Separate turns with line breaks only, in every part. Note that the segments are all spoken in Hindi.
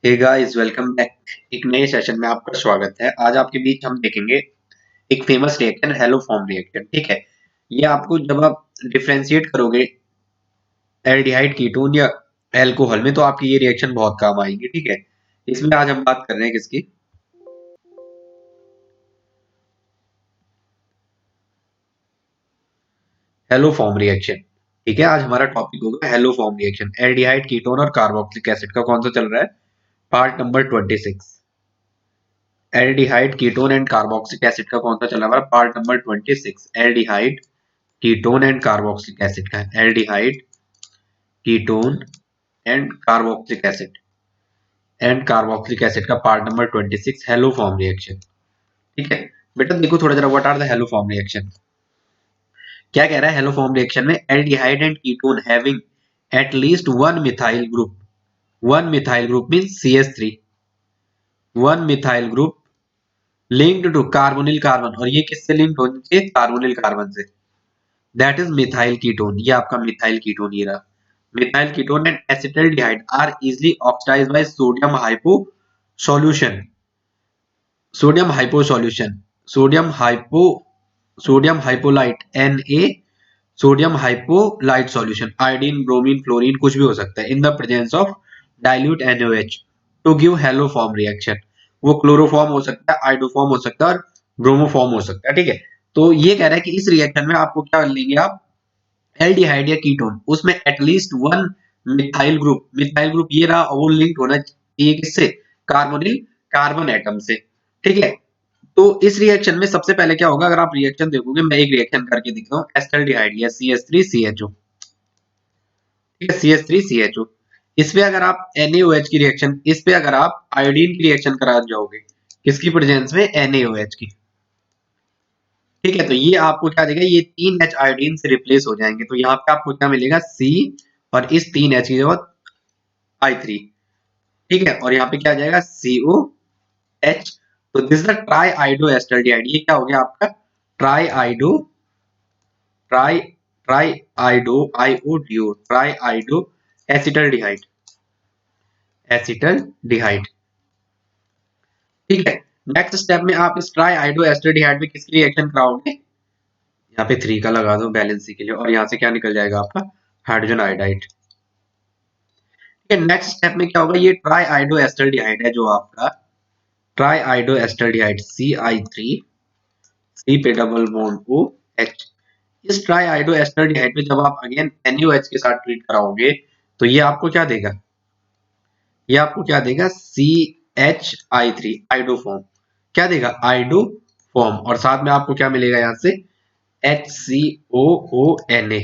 Hey guys, welcome back. एक नए सेशन में आपका स्वागत है। आज आपके बीच हम देखेंगे एक फेमस रिएक्शन, हेलोफॉर्म रिएक्शन। ठीक है, ये आपको जब आप डिफरेंशिएट करोगे एल्डिहाइड कीटोन या एल्कोहल में तो आपकी ये रिएक्शन बहुत काम आएगी। ठीक है, इसमें आज हम बात कर रहे हैं किसकी, हेलोफॉर्म रिएक्शन। ठीक है, आज हमारा टॉपिक होगा हेलोफॉर्म रिएक्शन। एल्डिहाइड कीटोन और कार्बोक्सिलिक एसिड का कौन सा चल रहा है, part number 26। Aldehyde ketone and carboxylic acid का कौन सा चल रहा है, part number 26। Aldehyde ketone and carboxylic acid का है, aldehyde ketone and carboxylic acid का पार्ट नंबर 26, हेलोफॉर्म रिएक्शन। ठीक है बेटा, देखो थोड़ा जरा, what are the haloform reaction. क्या कह रहा है, हेलोफॉर्म रिएक्शन में aldehyde and ketone having at least one methyl group means CH3, one methyl group linked to carbonyl carbon, और ये किससे लिंक्ड होनी चाहिए, कार्बोनिल कार्बन से। दैट इज मिथाइल कीटोन, ये आपका मिथाइल कीटोन ये रहा। Methyl ketone and acetaldehyde are easily oxidized by sodium hypo solution, sodium hypo solution, sodium hypo sodium hypolite Na, sodium hypolite solution, iodine bromine fluorine कुछ भी हो सकता है, in the presence of dilute NaOH to give haloform reaction. वो क्लोरोफॉर्म हो सकता है, आइडोफॉर्म हो सकता है और ब्रोमोफॉर्म हो सकता है। ठीक है, तो ये कह रहा है कि इस रिएक्शन में आपको क्या लेंगे आप, एल्डिहाइड या कीटोन, उसमें एटलीस्ट वन मिथाइल ग्रुप ये रहा, और वो लिंक होना चाहिए किससे, कार्बोनिल कार्बन एटम से। ठीक है, तो इस रिएक्शन में सबसे पहले क्या होगा, अगर आप रिएक्शन देखोगे, मैं एक रिएक्शन करके दिखता हूँ, एस्टल्डिहाइड या CH3CHO। ठीक है, CH3CHO, इस पे अगर आप NaOH की रिएक्शन, इस पे अगर आप आयोडीन की रिएक्शन करा जाओगे, किसकी प्रेजेंस में, NaOH की। ठीक है, तो ये आपको क्या देगा, ये 3H आयोडीन से रिप्लेस हो जाएंगे, तो यहाँ पे आपको क्या मिलेगा, C, और इस 3H की जगह I3। ठीक है, और यहाँ पे क्या आ जाएगा, COH। तो दिस द ट्राई आइडो एस्टल्डिहाइड, ये क्या हो गया आपका, try आइडो try try आइडो iodo try आइडो acetaldehyde, acetaldehyde. ठीक है, नेक्स्ट स्टेप में आप इस ट्राई आइडो एस्टल्डिहाइड में किसकी रिएक्शन कराओगे, यहाँ पे 3 का लगा दो बैलेंसी के लिए, और यहाँ से क्या निकल जाएगा आपका, हाइड्रोजन आयोडाइड। नेक्स्ट स्टेप में क्या होगा, ये ट्राई आइडो एस्टल्डिहाइड है जो आपका, ट्राई आइडो एस्टल्डिहाइड CI3, C पे डबल बॉन्ड OH। इस ट्राई आइडो एस्टल्डिहाइड में जब आप अगेन NaOH के साथ ट्रीट कराओगे, तो ये आपको क्या देगा, ये आपको क्या देगा, CHI3 आइडोफॉर्म, क्या देगा, आइडोफॉर्म, और साथ में आपको क्या मिलेगा यहाँ से, HCOONA।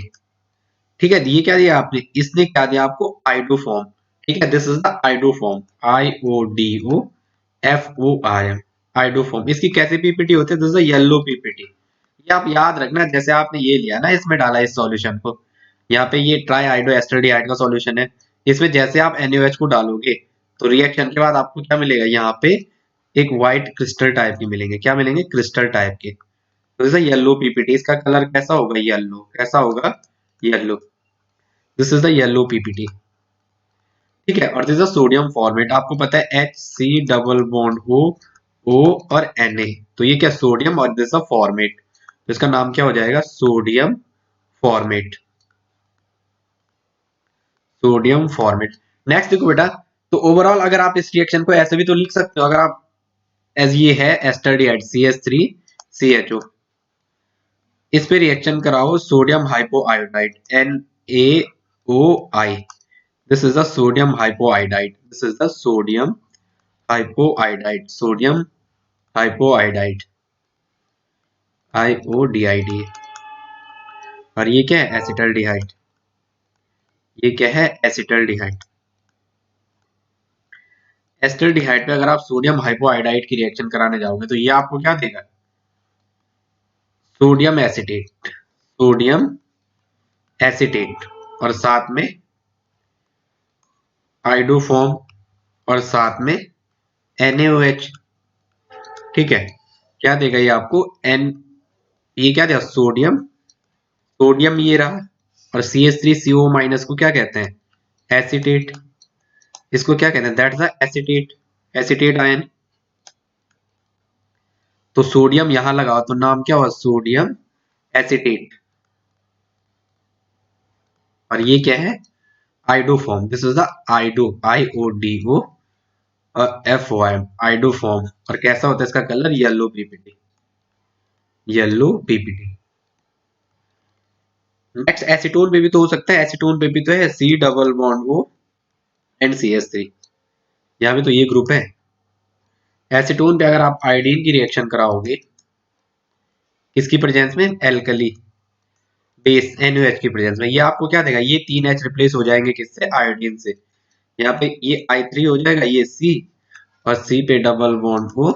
ठीक है, ये क्या दिया आपने, इसने क्या दिया आपको, आइडोफॉर्म। ठीक है, this is the iodoform, IODOFORM, iodoform. इसकी कैसे पीपीटी होते हैं, दिस इज येलो पीपीटी। ये आप याद रखना, जैसे आपने ये लिया ना, इसमें डाला इस सॉल्यूशन को, यहाँ पे ये ट्राई आइडो एस्टल्डिहाइड का सॉल्यूशन है, इसमें जैसे आप NaOH को डालोगे, तो रिएक्शन के बाद आपको क्या मिलेगा, यहाँ पे एक व्हाइट क्रिस्टल टाइप के मिलेंगे, क्या मिलेंगे, क्रिस्टल टाइप के। तो दिस इज येलो पीपीटी, इसका कलर कैसा होगा, येलो, कैसा होगा, yellow. This is the yellow PPT. ठीक है, और दिस इज सोडियम फॉर्मेट, आपको पता है HC डबल बॉन्ड O और Na, तो ये क्या, सोडियम, और दिस फॉर्मेट, तो इसका नाम क्या हो जाएगा, sodium format, sodium format. Next देखो बेटा, तो ओवरऑल अगर आप इस रिएक्शन को ऐसे भी तो लिख सकते हो, अगर आप एज ये है एस्टल्डिहाइड CH3CHO, इस पे रिएक्शन कराओ sodium हाइपोआयोडाइड NaOI, this is the sodium hypoiodide, this is the sodium hypoiodide, sodium hypoiodide, IODID। और ये क्या है, एसिटल्डिहाइड, ये क्या है, एसिटल्डिहाइड। एसिटल्डिहाइड पे अगर आप सोडियम हाइपोआयोडाइड की रिएक्शन कराने जाओगे, तो ये आपको क्या देगा, सोडियम एसिटेट, सोडियम एसिटेट, और साथ में आइडोफॉर्म, और साथ में NaOH। ठीक है, क्या देगा ये आपको, एन, ये क्या देगा, सोडियम, सोडियम ये रहा, और CH3CO माइनस को क्या कहते हैं, एसिटेट। इसको क्या कहते हैं, that's the acetate, acetate ion. तो सोडियम यहां लगाओ तो नाम क्या हुआ, सोडियम एसिटेट। और ये क्या है, iodoform, this is the iodo, IODO और FOM, आइडो फॉर्म। और कैसा होता है इसका colour, yellow PPT, yellow PPT. Next acetone पे भी तो हो सकता है, एसीटोन पे भी तो है C double bond O and CH3, यहाँ पे तो ये ग्रुप है। एसीटोन पे अगर आप आयोडीन की रिएक्शन कराओगे, किसकी प्रेजेंस में, एल्कली बेस NaOH की प्रेजेंस में, ये आपको क्या देगा, ये 3H रिप्लेस हो जाएंगे किससे, आयोडीन से। यहाँ पे ये I3 हो जाएगा, ये C, और C पे डबल बॉन्ड O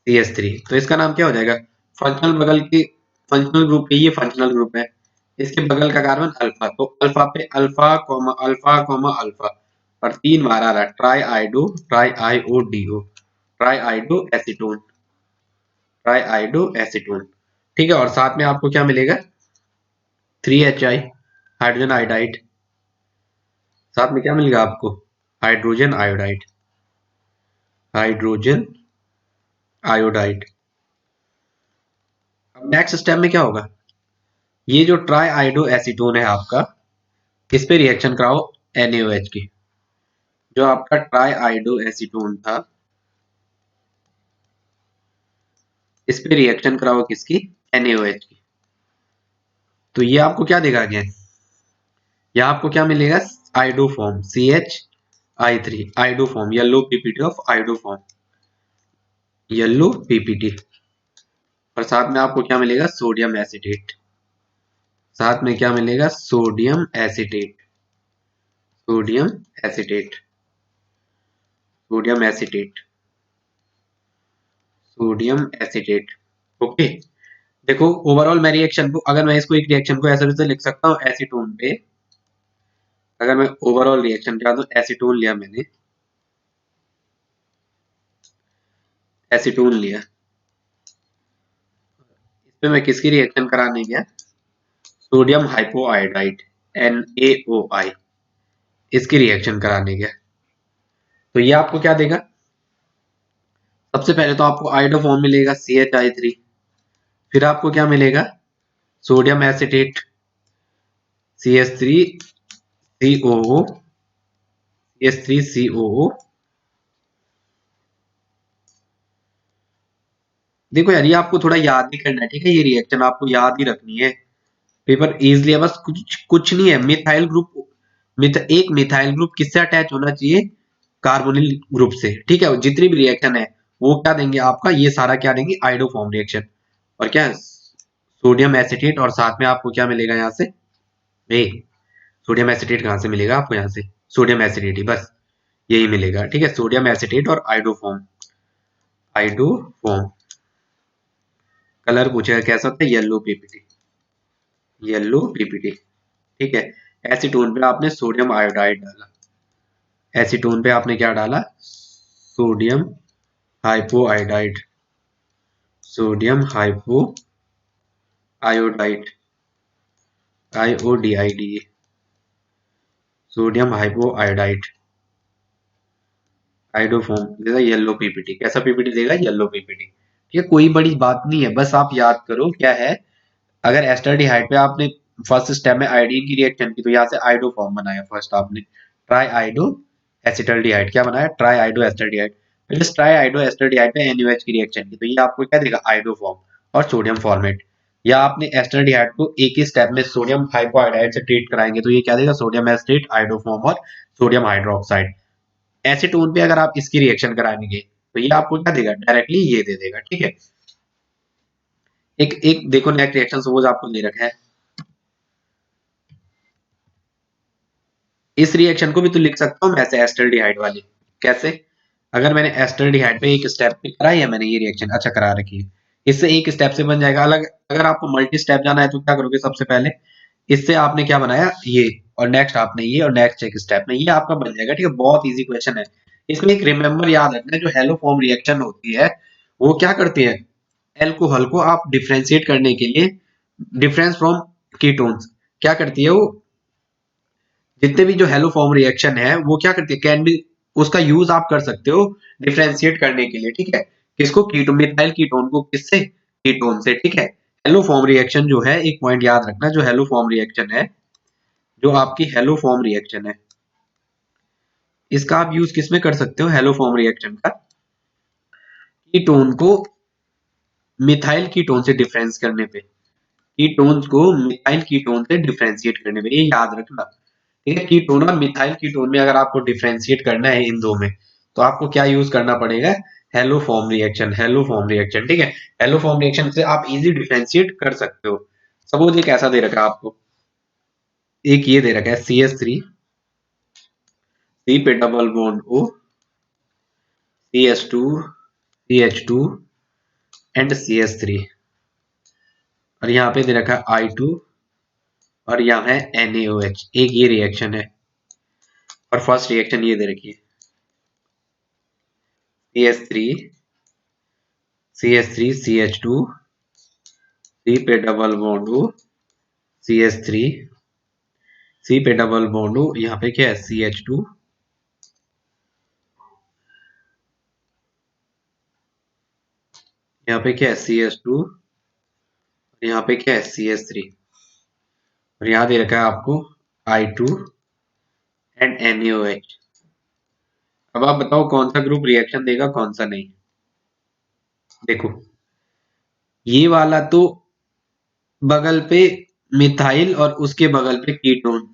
CH3। तो इसका नाम क्या हो जाएगा, फंक्शनल बगल की, फंक्शनल ग्रुप पे ये फंक्शनल ग्रुप है, इसके बगल का कार्बन अल्फा, तो अल्फा पे alpha comma alpha comma alpha, और 3 बार आ रहा है try आइडो, try IODO, try आइडो acetone, try आइडो acetone. ठीक है, और साथ में आपको क्या मिलेगा, 3HI हाइड्रोजन आयोडाइड, साथ में क्या मिलेगा आपको, हाइड्रोजन आयोडाइड, हाइड्रोजन आयोडाइड। अब नेक्स्ट स्टेप में क्या होगा, ये जो ट्राई आइडो एसीटोन है आपका, किस पे रिएक्शन कराओ, NaOH की। जो आपका ट्राई आइडो एसीटोन था, इस पे रिएक्शन कराओ किसकी, NaOH की। तो ये आपको क्या देगा अगेन, ये आपको क्या मिलेगा, iodoform CH I3, iodoform, yellow PPT of iodoform, yellow PPT. और साथ में आपको क्या मिलेगा, सोडियम एसिटेट, साथ में क्या मिलेगा, sodium acetate, sodium acetate, sodium acetate, sodium acetate. Okay, देखो ओवरऑल मैं रिएक्शन को, अगर मैं इसको एक रिएक्शन को ऐसे भी तो लिख सकता हूँ, एसीटोन पे अगर मैं ओवरऑल रिएक्शन करा दूं, एसीटोन लिया मैंने, एसीटोन लिया, इस पे मैं किसकी रिएक्शन कराने गया, सोडियम हाइपोआयोडाइड NaOI, इसकी रिएक्शन कराने गया। तो ये आपको क्या देगा, सबसे पहले तो आपको आइडो फॉर्म मिलेगा CHI3, फिर आपको क्या मिलेगा, सोडियम एसिटेट CH3COO, CH3COO। देखो यार, ये आपको थोड़ा याद भी करना है, ठीक है, ये रिएक्शन आपको याद ही रखनी है, पेपर इजली है, बस कुछ कुछ नहीं है। मिथाइल ग्रुप, एक मिथाइल ग्रुप किससे अटैच होना चाहिए, कार्बोनिल ग्रुप से, ठीक है। जितनी भी रिएक्शन है वो क्या देंगे आपका, ये सारा क्या देंगे, आइडो फॉर्म रिएक्शन। और क्या, सोडियम एसिटेट, और साथ में आपको क्या मिलेगा यहाँ से, ए सोडियम एसिटेट कहाँ से मिलेगा आपको, यहाँ से सोडियम एसिटेट ही बस, यही मिलेगा, ठीक है, सोडियम एसिटेट और आइडो फॉर्म, आइडो फॉर्म। कलर पूछेगा कैसा होता है, येलो पीपीटी, येलो पीपीटी, ठीक है। एसीटोन पे आपने सोडियम आयोडाइड डाला, एसीटोन पे आपने क्या डाला, sodium hypoiodide, sodium hypo iodide, IODID, sodium hypoiodide, iodoform देगा येलो पीपीटी। कैसा पीपीटी देगा, येलो पीपीटी। ठीक है, कोई बड़ी बात नहीं है, बस आप याद करो क्या है। अगर एस्टरडिहाइड पे आपने फर्स्ट स्टेप में आयोडीन की रिएक्शन की, तो यहाँ से आइडो फॉर्म बनाया फर्स्ट आपने, ट्राई आइडो एसिटल्डिहाइड, क्या बनाया, ट्राई आइडो एस्टरडिहाइड। फिर इस ट्राई आइडो एस्टरडिहाइड पे NaOH की रिएक्शन की, तो ये आपको क्या देगा, आइडो फॉर्म और सोडियम फॉर्मेट। या आपने एस्टरडिहाइड को एक ही स्टेप में सोडियम हाइपोआयोडाइड से ट्रीट कराएंगे, तो ये क्या देगा, सोडियम एसिटेट, आइडो फॉर्म और सोडियम हाइड्रोक्साइड। एसीटोन पे अगर आप इसकी रिएक्शन कराएंगे, तो ये आपको क्या देगा, डायरेक्टली ये दे देगा, ठीक है। एक एक देखो, नेक्स्ट रिएक्शन सपोज आपको दे रखा है, इस रिएक्शन को भी तो लिख सकता हूँ मैं ऐसे, एस्टल्डिहाइड वाली। कैसे, अगर मैंने एस्टल्डिहाइड पे एक स्टेप पे कराई है मैंने ये रिएक्शन, अच्छा करा रखी है, इससे एक स्टेप से बन जाएगा अलग। अगर आपको मल्टी स्टेप जाना है तो क्या करोगे, सबसे पहले इससे आपने क्या बनाया, ये, और नेक्स्ट आपने ये, और नेक्स्ट एक स्टेप में ये आपका बन जाएगा, ठीक है। बहुत इजी क्वेश्चन है। इसमें एक रिमेंबर याद रखना है, जो हेलो फॉर्म रिएक्शन होती है वो क्या करती है, एल्कोहल को आप डिफ्रेंशिएट करने के लिए, डिफरेंस फ्रॉम कीटोन्स, क्या करती है वो, जितने भी जो हेलो फॉर्म रिएक्शन है वो क्या करती है, कैन बी उसका यूज आप कर सकते हो डिफरेंशिएट करने के लिए, ठीक है। किसको? कीटोन, मिथाइल कीटोन को किससे? कीटोन से, ठीक है। हेलो फॉर्म रिएक्शन जो है, एक पॉइंट याद रखना, जो हेलो फॉर्म रिएक्शन है, जो आपकी हेलो फॉर्म रिएक्शन है, इसका आप यूज किसमें कर सकते हो? हेलो फॉर्म रिएक्शन का कीटोन को मिथाइल कीटोन से डिफरेंस करने पे, कीटोन्स को मिथाइल कीटोन से डिफरेंशिएट करने में, ये याद रखना, ठीक है। कीटोन और मिथाइल कीटोन में अगर आपको डिफरेंशिएट करना है इन दो में, तो आपको क्या यूज करना पड़ेगा? Hello form reaction, hello form reaction, ठीक है। हेलो फॉर्म रिएक्शन से आप इजी डिफरेंशिएट कर सकते हो। सपोज एक ऐसा दे रखा है आपको, एक ये दे रखा है CH3, सी पे double bond O, CH2, CH2 and CH3, और यहाँ पे दे रखा है I2, और यहाँ है NaOH। एक ये रिएक्शन है, और फर्स्ट रिएक्शन ये दे रखी है CH3, CH3, CH2, सी पे डबल बॉन्ड O, CH3, सी पे डबल बॉन्ड O, यहाँ पे क्या है CH2, यहाँ पे क्या है CH2, यहाँ पे क्या है CH3, और यहाँ दे रखा है आपको I2 एंड NaOH। अब आप बताओ कौन सा ग्रुप रिएक्शन देगा, कौन सा नहीं। देखो, ये वाला तो बगल पे मिथाइल और उसके बगल पे कीटोन,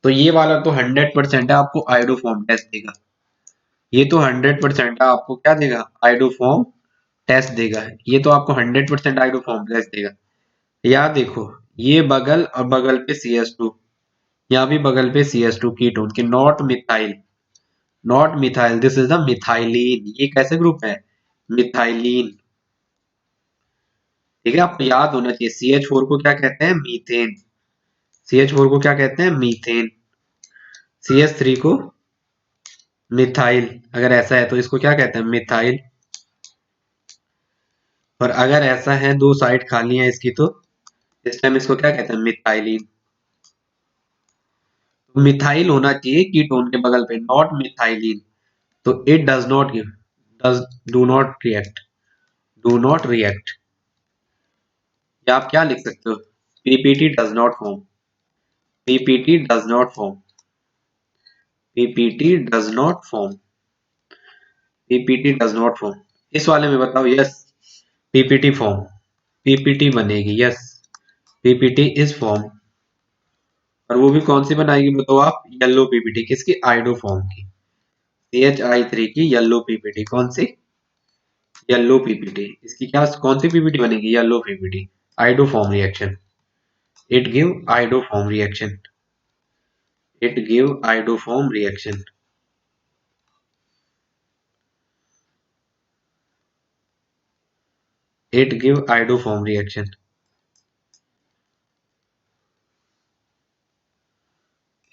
तो ये वाला तो 100% है, आपको आयोडोफॉर्म टेस्ट देगा। ये तो 100% है, आपको क्या देगा? आयोडोफॉर्म टेस्ट देगा। ये तो आपको 100% आयोडोफॉर्म टेस्ट देगा। याद देखो, ये बगल और बगल पे CH2, यहाँ भी बगल पे CH2 कीटोन के, not methyl, not methyl, this is the methylene. ये कैसे ग्रुप है? मिथाइलिन, ठीक है। आपको याद होना चाहिए CH4 को क्या कहते हैं? मीथेन। CH4 को क्या कहते हैं? मीथेन। CH3 को मिथाइल, अगर ऐसा है तो इसको क्या कहते हैं? मिथाइल। और अगर ऐसा है, दो साइड खाली है इसकी, तो इस टाइम इसको क्या कहते हैं? मिथाइलिन। तो मिथाइल होना चाहिए कीटोन के बगल पे, नॉट मिथाइलिन। तो it does not give, does, do not react, do not react. या आप क्या लिख सकते हो? PPT does not form, PPT does not form, PPT does not form, PPT does not form. इस वाले में बताओ, यस पीपीटी फॉर्म, पीपीटी बनेगी, यस पीपीटी इज फॉर्म। और वो भी कौन सी बनाएगी बताओ आप? Yellow PPT. किसकी? आइडो फॉर्म की, CH3 की येलो पीपीटी। कौन सी? Yellow PPT. इसकी क्या, कौन सी पीपीटी बनेगी? Yellow PPT. आइडो form reaction, it give आइडो form reaction, it give आइडो form reaction, it give आइडो form reaction,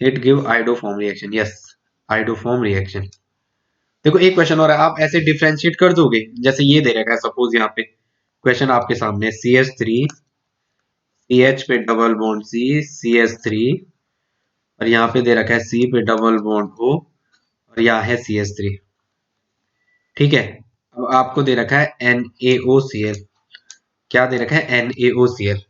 it give आइडो form reaction, yes आइडो form reaction. देखो एक क्वेश्चन और है, आप ऐसे डिफरेंशिएट कर दोगे, जैसे ये दे रखा है, सपोज यहाँ पे क्वेश्चन आपके सामने, CH3, CH पे डबल बॉन्ड C, CH3, और यहाँ पे दे रखा है C पे डबल बॉन्ड O, और यहाँ है CH3, ठीक है। अब आपको दे रखा है NaOCl, क्या दे रखा है? NaOCl।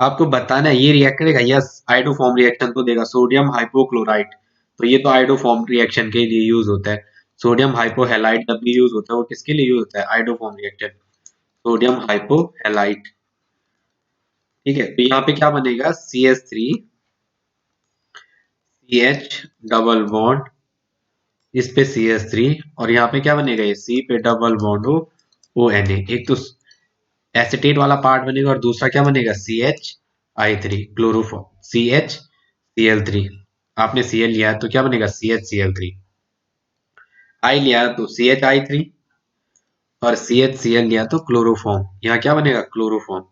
आपको बताना है ये रिएक्ट करेगा, यस आइडोफॉर्म रिएक्शन तो देगा, सोडियम हाइपोक्लोराइड। तो ये तो आइडोफॉर्म रिएक्शन के लिए यूज होता है। सोडियम हाइपोहेलाइड जब भी यूज होता है, वो किसके लिए यूज होता है? आइडोफॉर्म रिएक्शन, सोडियम हाइपोहेलाइट, ठीक है। तो यहाँ पे क्या बनेगा? CH3, CH डबल बॉन्ड, इस पे CH3, और यहाँ पे क्या बनेगा? ये C पे डबल बॉन्ड O, ONA। एक तो एसिटेट वाला पार्ट बनेगा, और दूसरा क्या बनेगा? CH I3 chloroform, CHCl3। आपने Cl लिया है तो क्या बनेगा? CHCl3। I लिया है तो CHI3, और CHCl लिया तो क्लोरोफॉर्म। यहाँ क्या बनेगा? क्लोरोफॉर्म।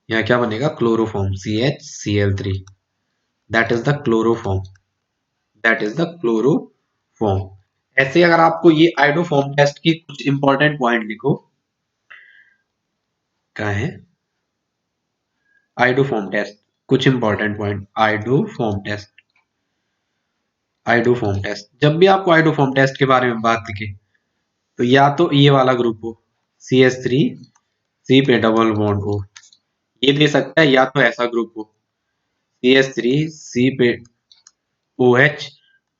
यहाँ क्या बनेगा? Chloroform, CHCl3। That is the chloroform, that is the chloroform. ऐसे अगर आपको ये आइडोफॉर्म टेस्ट की कुछ इंपॉर्टेंट पॉइंट लिखो, क्या है? आइडोफॉर्म टेस्ट, कुछ important point, iodoform test. Iodoform test, जब भी आपको आइडोफॉर्म टेस्ट के बारे में बात दिखे तो या तो ये वाला ग्रुप हो CH3 C पे डबल बॉन्ड हो, ये दे सकता है, या तो ऐसा ग्रुप हो CH3 C पे OH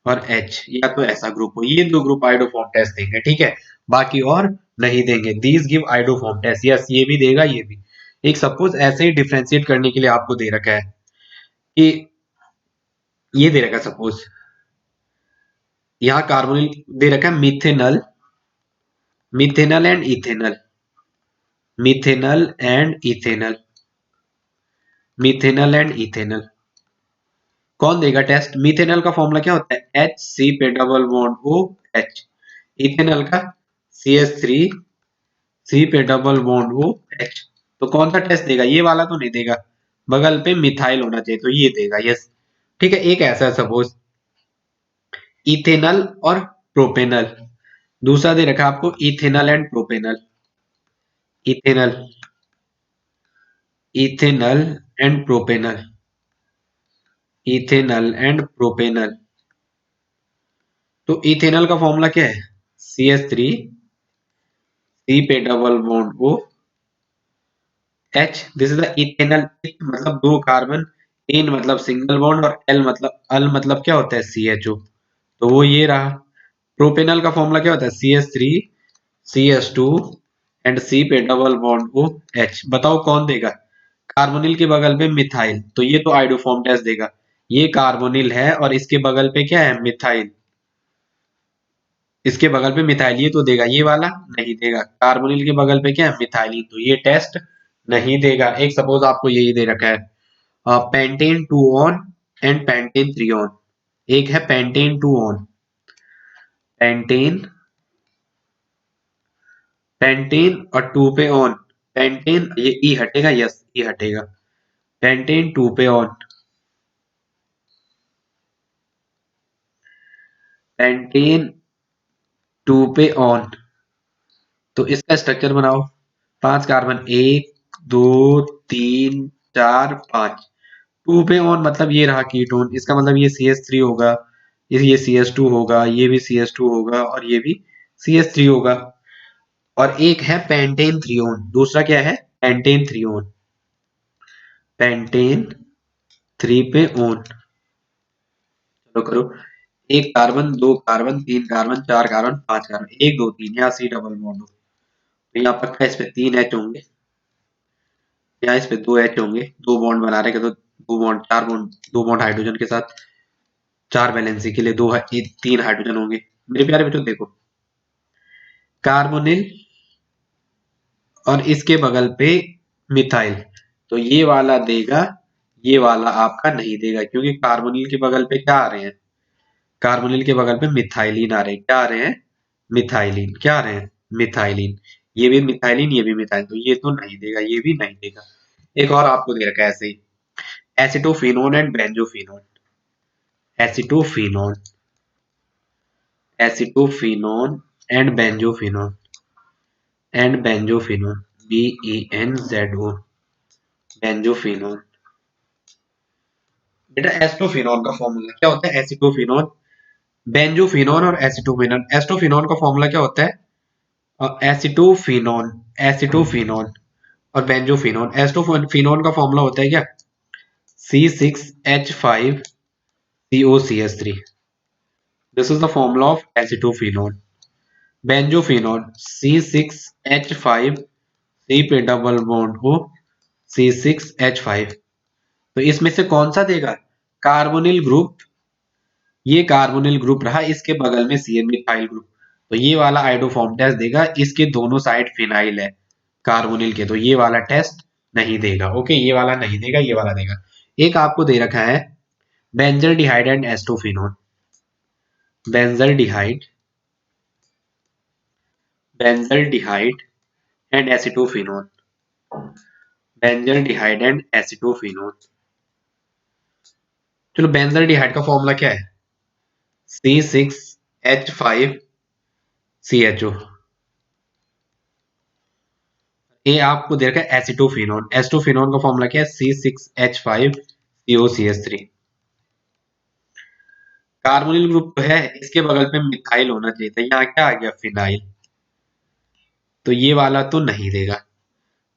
और H, या तो ऐसा ग्रुप हो। ये दो ग्रुप आइडोफॉर्म टेस्ट देंगे, ठीक है, बाकी और नहीं देंगे। These give iodoform test, yes ये भी देगा ये भी। एक सपोज ऐसे ही डिफ्रेंशिएट करने के लिए आपको दे रखा है कि ये दे रखा है, सपोज यहाँ कार्बोनिल दे रखा है methanal, methanal and ethanal, methanal and ethanal, methanal and ethanal. कौन देगा टेस्ट? मिथेनल का फॉर्मूला क्या होता है? HC पे डबल बॉन्ड OH। इथेनल का CH3 C पे डबल बॉन्ड OH। तो कौन सा टेस्ट देगा? ये वाला तो नहीं देगा, बगल पे मिथाइल होना चाहिए तो ये देगा, यस। ठीक है, एक ऐसा सपोज इथेनल और प्रोपेनल, दूसरा दे रखा आपको ethanal and propanal, ethanal, ethanal and propanal, ethanal and propanal. तो इथेनल का फॉर्मूला क्या है? CH3 C पे double bond OH, this is the ethanal. मतलब दो कार्बन, इन मतलब सिंगल बॉन्ड और एल मतलब अल मतलब क्या होता है? CHO। तो वो ये रहा। प्रोपेनल का फॉर्मूला क्या होता है? CH3 CH2 एंड C पे डबल बॉन्ड OH। बताओ कौन देगा? कार्बोनिल के बगल पे मिथाइल, तो ये तो आइडोफॉर्म टेस्ट देगा। ये कार्बोनिल है और इसके बगल पे क्या है? मिथाइल, इसके बगल पे मिथाइल, ये तो देगा। ये वाला नहीं देगा। कार्बोनिल के बगल पे क्या है? मिथाइलिन, तो ये टेस्ट नहीं देगा। एक सपोज आपको यही दे रखा है pentane 2 on and pentane 3 on. एक है पेंटेन 2 ऑन, पेंटेन, पेंटेन और 2 पे ऑन, पेंटेन, ये ई हटेगा, यस ई हटेगा, पेंटेन 2 पे ऑन, पेंटेन 2 पे ऑन। तो इसका स्ट्रक्चर बनाओ। 5 कार्बन, 1 2 3 4 5। 2 पे ऑन मतलब ये रहा कीटोन, इसका मतलब ये CH3 होगा, ये CH2 होगा, ये भी CH2 होगा और ये भी CH3 होगा। और एक है पेंटेन 3 ऑन, दूसरा क्या है? पेंटेन 3 ऑन, पेंटेन 3 पे ऑन। चलो करो। एक कार्बन, दो कार्बन, तीन कार्बन, चार कार्बन, पांच कार्बन, 1 2 3, यहाँ C डबल बॉन्ड हो, तो यहाँ पक्का इस पे 3 H होंगे, यहाँ इस पे 2 H होंगे, दो बॉन्ड बना रहे हैं तो दो बॉन्ड, चार बॉन्ड, दो बॉन्ड हाइड्रोजन के साथ, चार वैलेंसी के लिए तीन हाइड्रोजन होंगे। मेरे प्यारे बच्चों देखो, कार्बोनिल और इसके बगल पे मिथाइल, तो ये वाला देगा, ये वाला आपका नहीं देगा, क्योंकि कार्बोनिल के बगल पे क्या आ रहे हैं? कार्बोनिल के बगल पे मिथाइलिन आ रहे हैं। क्या आ रहे हैं? मिथाइलिन। क्या आ रहे हैं? मिथाइलिन। ये भी मिथाइलिन, ये भी मिथाइल, तो ये तो नहीं देगा, ये भी नहीं देगा। एक और आपको दे रखा है ऐसे ही, acetophenone and benzophenone, acetophenone, acetophenone and benzophenone, and benzophenone, BENZO, benzophenone. बेटा एस्टोफिनोन का फॉर्मूला क्या होता है? एसिटोफिनोन, बेंजोफिनोन और एसिटोफिनोन। एस्टोफिनोन का फॉर्मूला क्या होता है? एसिटोफिनोन, एसिटोफिनोन और बेंजोफिनोन। एस्टोफिनोन का फॉर्मूला होता है क्या? C6H5COCH3। This is the formula of acetophenone. Benzophenone C6H5, C पे डबल बॉन्ड हो C6H5। तो इसमें से कौन सा देगा? कार्बोनिल ग्रुप, ये कार्बोनिल ग्रुप रहा, इसके बगल में सी मिथाइल ग्रुप, तो ये वाला आइडोफॉर्म टेस्ट देगा। इसके दोनों साइड फिनाइल है कार्बोनिल के, तो ये वाला टेस्ट नहीं देगा। ओके, ये वाला नहीं देगा, ये वाला देगा। एक आपको दे रखा है benzaldehyde and acetophenone, benzaldehyde, benzaldehyde and acetophenone, benzaldehyde and acetophenone. चलो, बेंजल्डिहाइड का फॉर्मूला क्या है? C6H5CHO। ये आपको दे रखा है एसिटोफिनोन, एस्टोफिनोन का फॉर्मूला क्या है? C6H5COCH3। कार्बोनिल ग्रुप तो है, इसके बगल पे मिथाइल होना चाहिए था, यहाँ क्या आ गया फिनाइल, तो ये वाला तो नहीं देगा।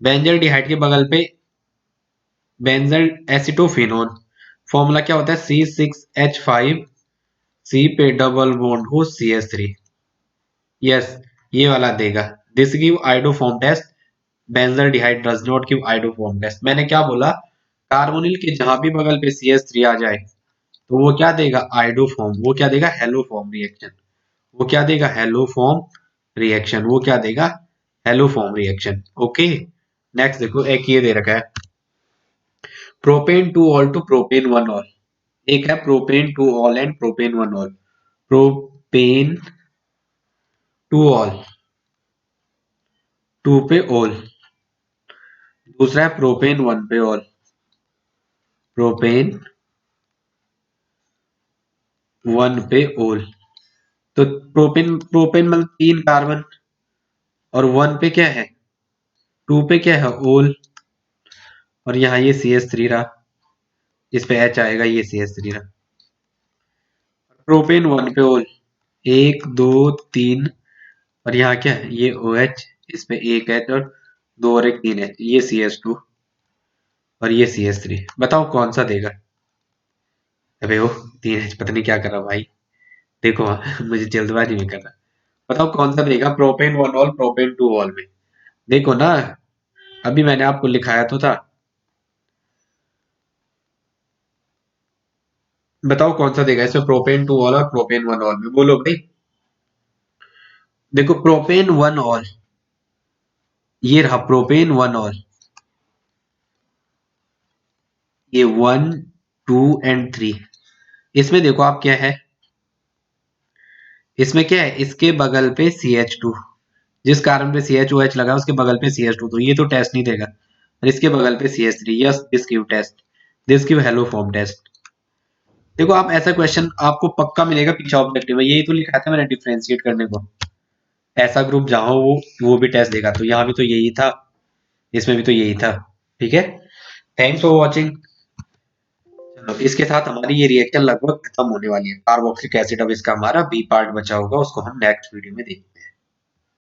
बेंजल डिहाइड के बगल पे बेंजल एसिटोफिनोन, फॉर्मूला क्या होता है C6H5, सी पे डबल बॉन्ड हो CH3। यस, ये वाला देगा। This give iodoform test, benzaldehyde does not give iodoform test. मैंने क्या बोला, कार्बोनिल के जहां भी बगल पे CH3 आ जाए तो वो क्या देगा, आइडोफॉर्म, वो क्या देगा, हेलोफॉर्म रिएक्शन, वो क्या देगा, हेलोफॉर्म रिएक्शन, वो क्या देगा, हेलोफॉर्म रिएक्शन। ओके, नेक्स्ट देखो, एक ये दे रखा है propane two ol two propane one ol, एक है propane two ol and propane one ol, propane two ol, two पे ऑल, दूसरा है प्रोपेन वन पे ऑल, प्रोपेन वन पे ऑल। तो प्रोपेन प्रोपेन मतलब 3 कार्बन, और वन पे क्या है, टू पे क्या है, ऑल, और यहाँ ये CH3 रहा, इस पे H आएगा, ये CH3 रहा। प्रोपेन वन पे ऑल, 1 2 3, और यहाँ क्या है, ये OH, इस पे एक H और 2 और 1 3 H, ये CH2 और ये CH3। बताओ कौन सा देगा। अबे वो 3H पता नहीं क्या कर रहा भाई, देखो मुझे जल्दबाजी में कर रहा। बताओ कौन सा देगा propane one ol propane two all में, देखो ना, अभी मैंने आपको लिखाया तो था। बताओ कौन सा देगा इसमें, प्रोपेन टू ऑल और प्रोपेन वन ऑल में, बोलो भाई। देखो प्रोपेन वन ऑल, ये रहा प्रोपेन वन ऑल, ये 1 2 एंड 3। इसमें देखो आप क्या है, इसमें क्या है, इसके बगल पे CH2, जिस कारण पे CHOH लगा उसके बगल पे CH2, तो ये तो टेस्ट नहीं देगा। और इसके बगल पे CH3, yes this give test, this give haloform test. देखो आप ऐसा क्वेश्चन आपको पक्का मिलेगा पीछे ऑब्जेक्टिव में, यही तो लिखा था मैंने डिफरेंशिएट करने को, ऐसा ग्रुप जहां हो वो भी टेस्ट देगा, तो यहाँ भी तो यही था, इसमें भी तो यही था। ठीक है, थैंक्स फॉर वॉचिंग। चलो इसके साथ हमारी ये रिएक्शन लगभग खत्म होने वाली है, कार्बोक्सिलिक एसिड, अब इसका हमारा बी पार्ट बचा होगा, उसको हम नेक्स्ट वीडियो में देखेंगे।